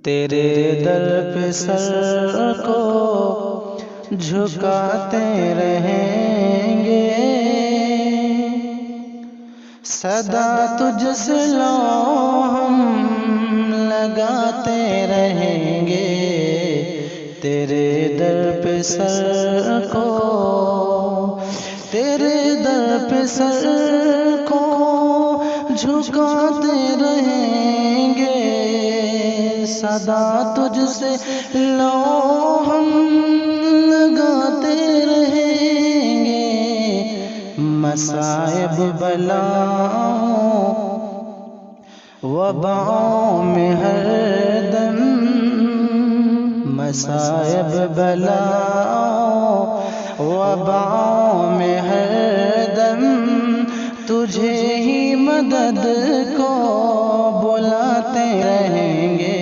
تیرے در پہ سر کو جھکاتے رہیں گے، صدا تجھ سے لو ہم لگاتے رہیں گے، تیرے در پہ سر کو، تیرے در پہ سر کو جھکاتے رہیں گے، صدا تجھ سے لو ہم لگاتے رہیں گے، مصائب بلاؤں وباؤں میں ہر دم، مصائب بلاؤں وباؤں میں ہر دم تجھے ہی مدد کو بلاتے رہیں گے،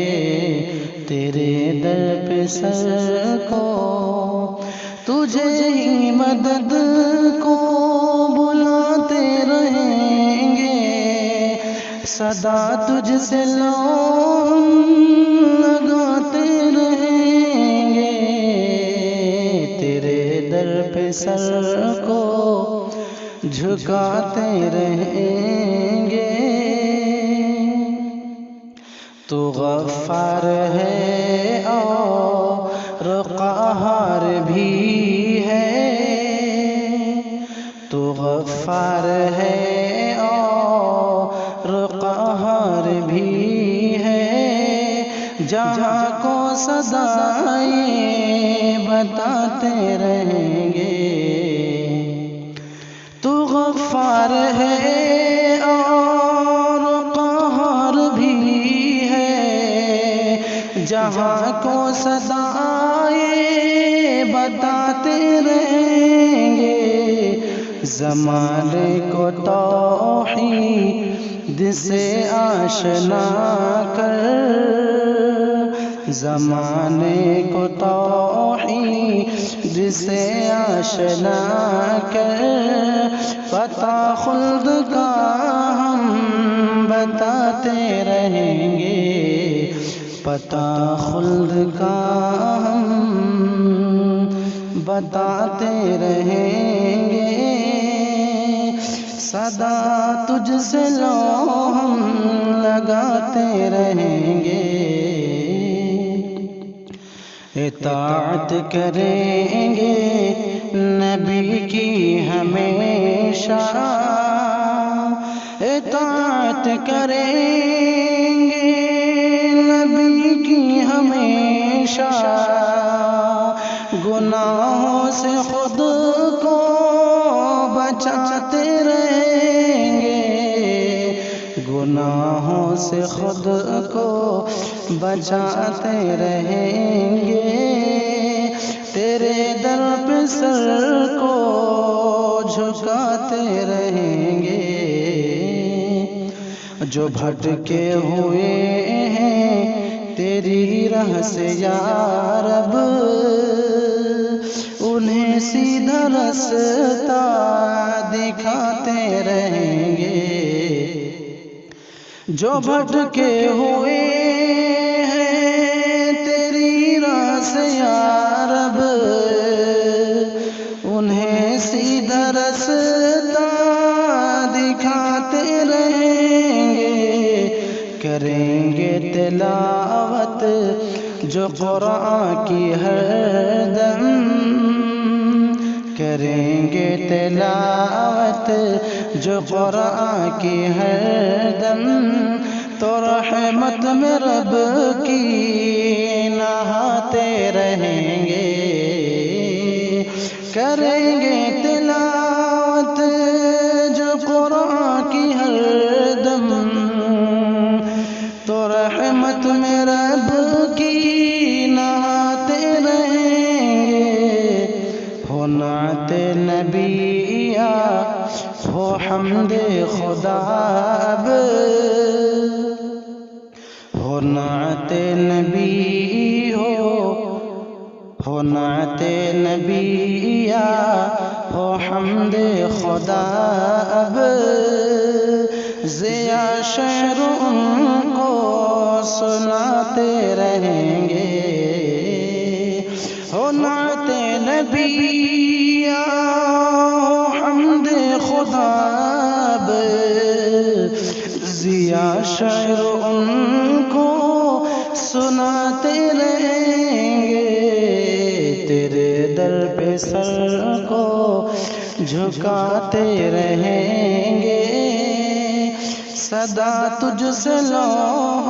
تیرے در پہ سر کو، تجھے ہی مدد کو بلاتے رہیں گے، صدا تجھ سے لو لگاتے رہیں گے، تیرے در پہ سر کو جھکاتے رہیں گے، تو غفار ہے اور قہار بھی ہے، تو غفار ہے اور قہار بھی ہے، جہاں کو سزائیں بتاتے رہیں گے، تو غفار ہے اور قہار بھی ہے، جہاں کو سزائیں بتاتے رہیں گے، زمانے کو توحید سے آشنا کر، زمانے کو توحید سے آشنا کر، پتہ خلد کا ہم بتاتے رہیں گے، پتہ خلد کا ہم بتاتے رہیں گے، صدا تجھ سے لو ہم لگاتے رہیں گے، اطاعت کریں گے نبی کی ہمیشہ، اطاعت کریں گے نبی کی ہمیشہ، گناہوں سے خود کو بچاتے رہیں گے، گناہوں سے خود کو بچاتے رہیں گے، تیرے در پہ سر کو جھکاتے رہیں گے، جو بھٹکے ہوئے ہیں تیری راہ سے یا رب، انہیں سیدھا رستہ دکھاتے رہیں گے، جو بھٹکے ہوئے ہیں تیری راہ سے یا رب، انہیں سیدھا رستہ دکھاتے رہیں گے، کریں گے تلاوت جو قرآن کی ہر دم، کریں گے تلاوت جو قرآن کی ہر دم، تو رحمت میں رب کی نہاتے رہیں گے، کریں گے تلاوت جو قرآن کی ہر دم، تو رحمت میں رب کی نہاتے رہیں گے، ہو نعت نبی یا ہو حمد خدا اب، ہو نعت نبی ہو نعت نبی یا ہو حمد خدا اب، ضیا شہر ان کو سناتے رہیں گے، ہو نعت نبی یا حمد خدا ضیا شعر ان کو سناتے رہیں گے، تیرے در پہ سر کو جھکاتے رہیں گے، صدا تجھ سے لو